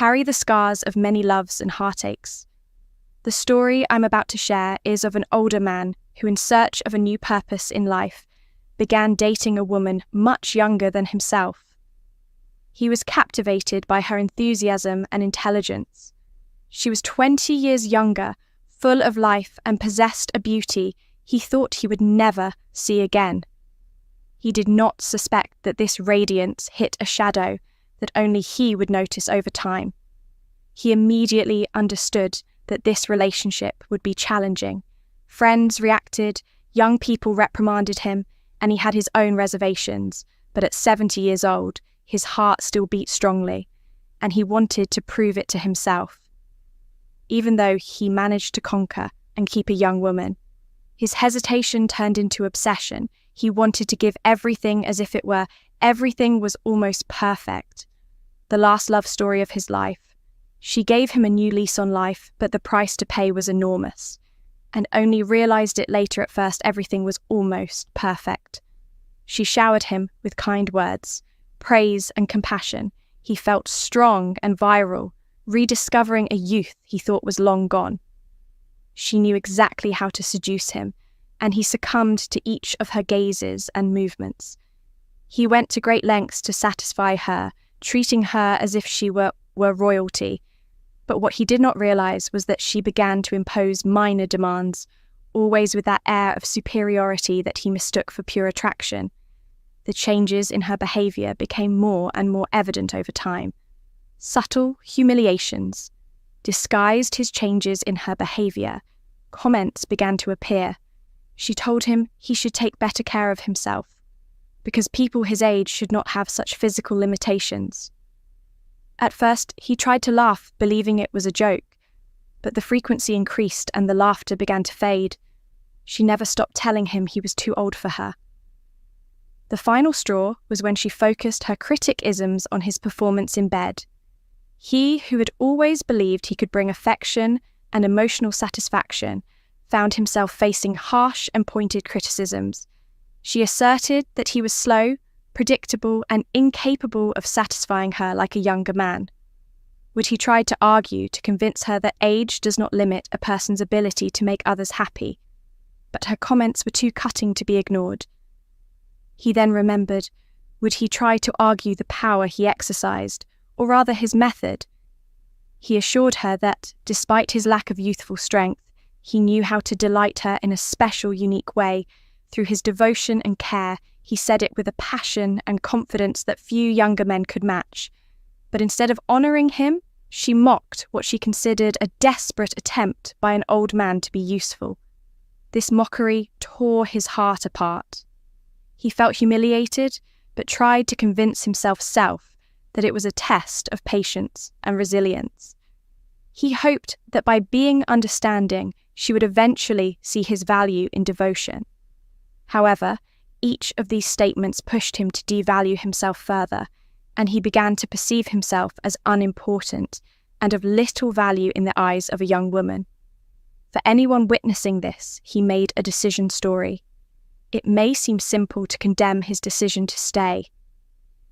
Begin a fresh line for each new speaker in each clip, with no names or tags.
carry the scars of many loves and heartaches. The story I'm about to share is of an older man who, in search of a new purpose in life, began dating a woman much younger than himself. He was captivated by her enthusiasm and intelligence. She was 20 years younger, full of life, and possessed a beauty he thought he would never see again. He did not suspect that this radiance hit a shadow that only he would notice over time. He immediately understood that this relationship would be challenging. Friends reacted, young people reprimanded him, and he had his own reservations, but at 70 years old, his heart still beat strongly, and he wanted to prove it to himself. Even though he managed to conquer and keep a young woman, his hesitation turned into obsession. He wanted to give everything as if everything was almost perfect. The last love story of his life. She gave him a new lease on life, but the price to pay was enormous, and only realized it later. At first, everything was almost perfect. She showered him with kind words, praise and compassion. He felt strong and virile, rediscovering a youth he thought was long gone. She knew exactly how to seduce him, and he succumbed to each of her gazes and movements. He went to great lengths to satisfy her, treating her as if she were royalty. But what he did not realize was that she began to impose minor demands, always with that air of superiority that he mistook for pure attraction. The changes in her behavior became more and more evident over time. Subtle humiliations disguised his changes in her behavior. Comments began to appear. She told him he should take better care of himself, because people his age should not have such physical limitations. At first, he tried to laugh, believing it was a joke, but the frequency increased and the laughter began to fade. She never stopped telling him he was too old for her. The final straw was when she focused her critic-isms on his performance in bed. He, who had always believed he could bring affection and emotional satisfaction, found himself facing harsh and pointed criticisms. She asserted that he was slow, predictable, and incapable of satisfying her like a younger man. Would he try to argue to convince her that age does not limit a person's ability to make others happy? But her comments were too cutting to be ignored. He then remembered, would he try to argue the power he exercised, or rather his method? He assured her that, despite his lack of youthful strength, he knew how to delight her in a special, unique way. Through his devotion and care, he said it with a passion and confidence that few younger men could match. But instead of honouring him, she mocked what she considered a desperate attempt by an old man to be useful. This mockery tore his heart apart. He felt humiliated, but tried to convince himself that it was a test of patience and resilience. He hoped that by being understanding, she would eventually see his value in devotion. However, each of these statements pushed him to devalue himself further, and he began to perceive himself as unimportant and of little value in the eyes of a young woman. For anyone witnessing this, he made a decision story. It may seem simple to condemn his decision to stay,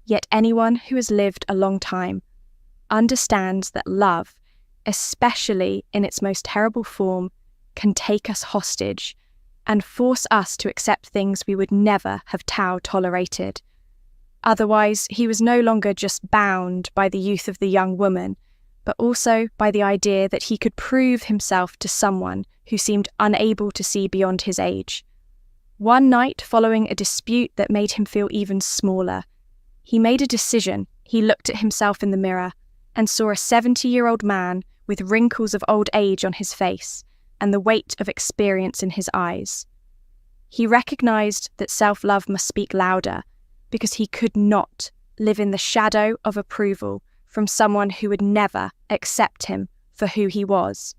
yet anyone who has lived a long time understands that love, especially in its most terrible form, can take us hostage and force us to accept things we would never have tolerated. Otherwise, he was no longer just bound by the youth of the young woman, but also by the idea that he could prove himself to someone who seemed unable to see beyond his age. One night, following a dispute that made him feel even smaller, he made a decision. He looked at himself in the mirror and saw a 70-year-old man with wrinkles of old age on his face and the weight of experience in his eyes. He recognized that self-love must speak louder, because he could not live in the shadow of approval from someone who would never accept him for who he was.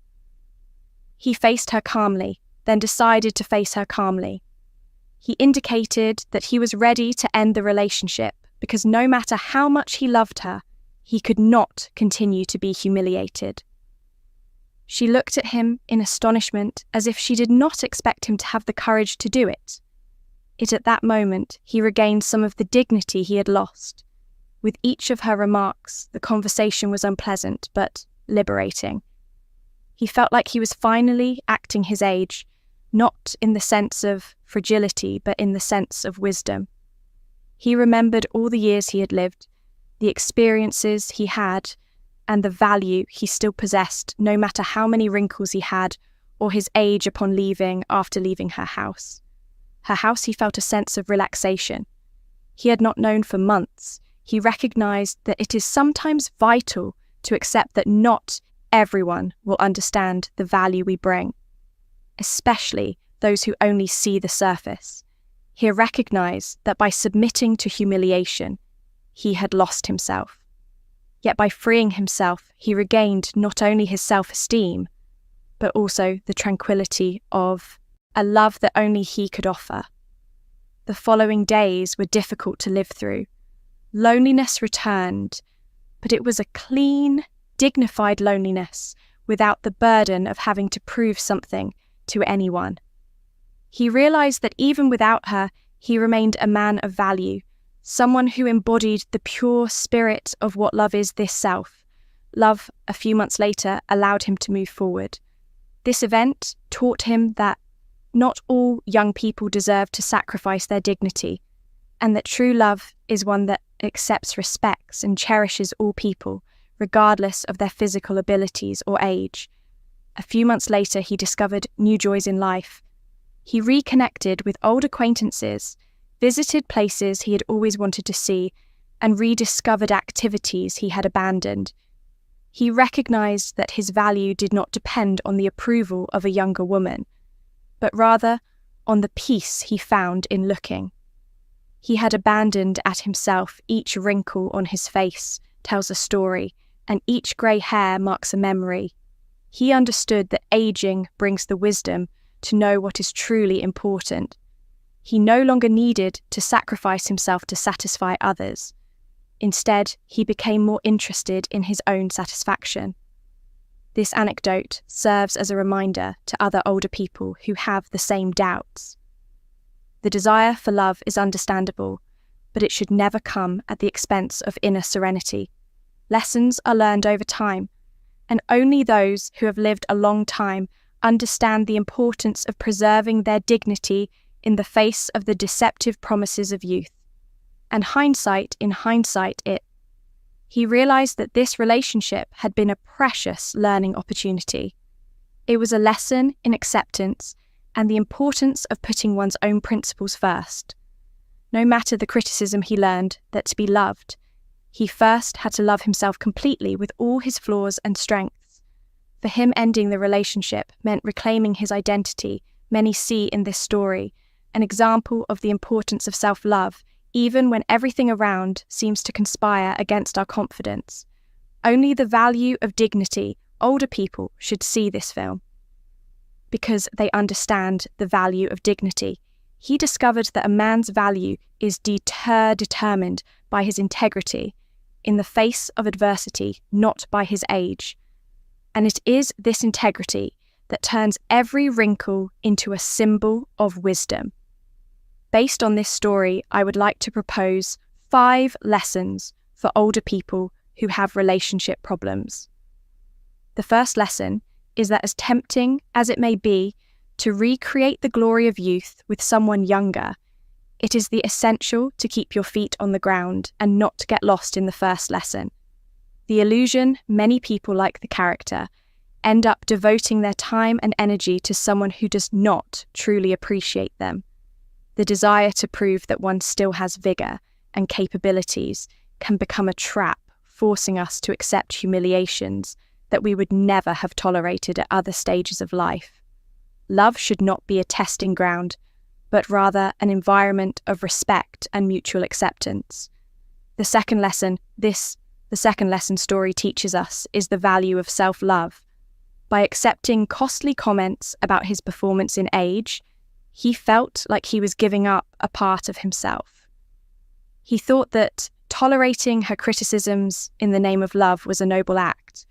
He faced her calmly, then decided to face her calmly. He indicated that he was ready to end the relationship because no matter how much he loved her, he could not continue to be humiliated. She looked at him in astonishment, as if she did not expect him to have the courage to do it. Yet at that moment, he regained some of the dignity he had lost. With each of her remarks, the conversation was unpleasant but liberating. He felt like he was finally acting his age, not in the sense of fragility, but in the sense of wisdom. He remembered all the years he had lived, the experiences he had, and the value he still possessed, no matter how many wrinkles he had or his age upon leaving after leaving her house. Her house, he felt a sense of relaxation. He had not known for months. He recognized that it is sometimes vital to accept that not everyone will understand the value we bring, especially those who only see the surface. He recognized that by submitting to humiliation, he had lost himself. Yet by freeing himself, he regained not only his self-esteem, but also the tranquility of a love that only he could offer. The following days were difficult to live through. Loneliness returned, but it was a clean, dignified loneliness without the burden of having to prove something to anyone. He realized that even without her, he remained a man of value, someone who embodied the pure spirit of what love is this self. Love, a few months later, allowed him to move forward. This event taught him that not all young people deserve to sacrifice their dignity, and that true love is one that accepts, respects, and cherishes all people, regardless of their physical abilities or age. A few months later, he discovered new joys in life. He reconnected with old acquaintances, visited places he had always wanted to see, and rediscovered activities he had abandoned. He recognized that his value did not depend on the approval of a younger woman, but rather on the peace he found in looking. He had abandoned at himself. Each wrinkle on his face tells a story, and each grey hair marks a memory. He understood that aging brings the wisdom to know what is truly important. He no longer needed to sacrifice himself to satisfy others. Instead, he became more interested in his own satisfaction. This anecdote serves as a reminder to other older people who have the same doubts. The desire for love is understandable, but it should never come at the expense of inner serenity. Lessons are learned over time, and only those who have lived a long time understand the importance of preserving their dignity in the face of the deceptive promises of youth. And in hindsight, he realized that this relationship had been a precious learning opportunity. It was a lesson in acceptance and the importance of putting one's own principles first. No matter the criticism he learned that to be loved, he first had to love himself completely with all his flaws and strengths. For him, ending the relationship meant reclaiming his identity. Many see in this story an example of the importance of self-love, even when everything around seems to conspire against our confidence. Only the value of dignity, older people should see this film, because they understand the value of dignity. He discovered that a man's value is determined by his integrity in the face of adversity, not by his age. And it is this integrity that turns every wrinkle into a symbol of wisdom. Based on this story, I would like to propose 5 lessons for older people who have relationship problems. The first lesson is that, as tempting as it may be to recreate the glory of youth with someone younger, it is the essential to keep your feet on the ground and not to get lost in the first lesson. The illusion many people, like the character, end up devoting their time and energy to someone who does not truly appreciate them. The desire to prove that one still has vigor and capabilities can become a trap, forcing us to accept humiliations that we would never have tolerated at other stages of life. Love should not be a testing ground, but rather an environment of respect and mutual acceptance. The second lesson story teaches us is the value of self-love. By accepting costly comments about his performance in age, he felt like he was giving up a part of himself. He thought that tolerating her criticisms in the name of love was a noble act,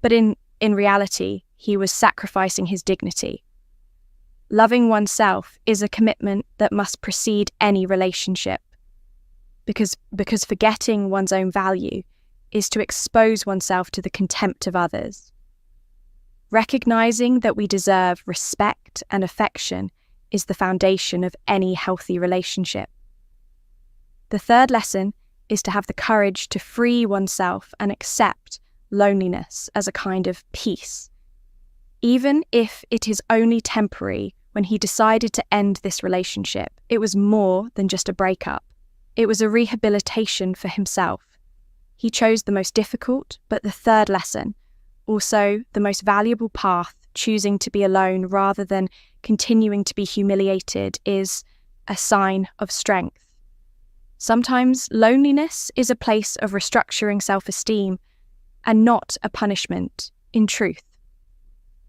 but in reality, he was sacrificing his dignity. Loving oneself is a commitment that must precede any relationship, because forgetting one's own value is to expose oneself to the contempt of others. Recognizing that we deserve respect and affection is the foundation of any healthy relationship. The third lesson is to have the courage to free oneself and accept loneliness as a kind of peace. Even if it is only temporary, when he decided to end this relationship, it was more than just a breakup. It was a rehabilitation for himself. He chose the most difficult, but the third lesson, also the most valuable path, choosing to be alone rather than continuing to be humiliated, is a sign of strength. Sometimes loneliness is a place of restructuring self-esteem and not a punishment, in truth.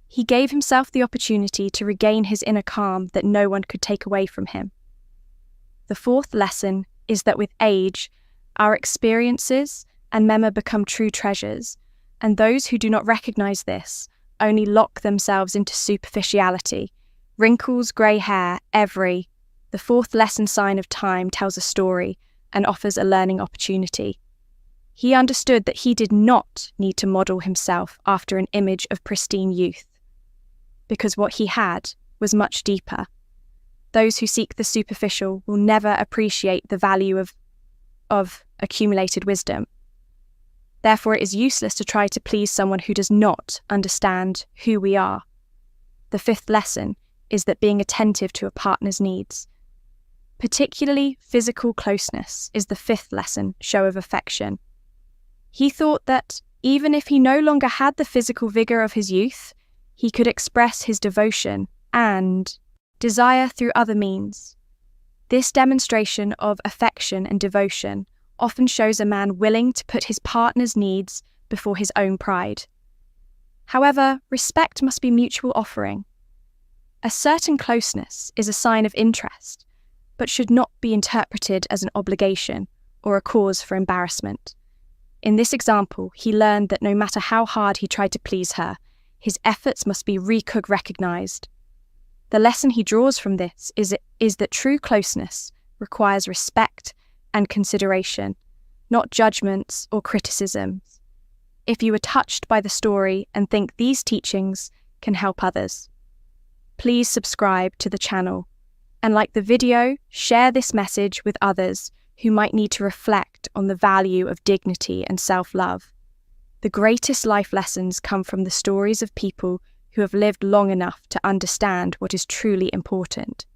He gave himself the opportunity to regain his inner calm that no one could take away from him. The fourth lesson is that with age, our experiences and memory become true treasures, and those who do not recognize this only lock themselves into superficiality. Wrinkles, grey hair, the fourth lesson sign of time tells a story and offers a learning opportunity. He understood that he did not need to model himself after an image of pristine youth, because what he had was much deeper. Those who seek the superficial will never appreciate the value of accumulated wisdom. Therefore, it is useless to try to please someone who does not understand who we are. The fifth lesson is that being attentive to a partner's needs, particularly physical closeness, is the fifth lesson, show of affection. He thought that even if he no longer had the physical vigor of his youth, he could express his devotion and desire through other means. This demonstration of affection and devotion often shows a man willing to put his partner's needs before his own pride. However, respect must be mutual offering. A certain closeness is a sign of interest, but should not be interpreted as an obligation or a cause for embarrassment. In this example, he learned that no matter how hard he tried to please her, his efforts must be recognized. The lesson he draws from this is that true closeness requires respect and consideration, not judgments or criticisms. If you are touched by the story and think these teachings can help others, please subscribe to the channel and, like the video, share this message with others who might need to reflect on the value of dignity and self-love. The greatest life lessons come from the stories of people who have lived long enough to understand what is truly important.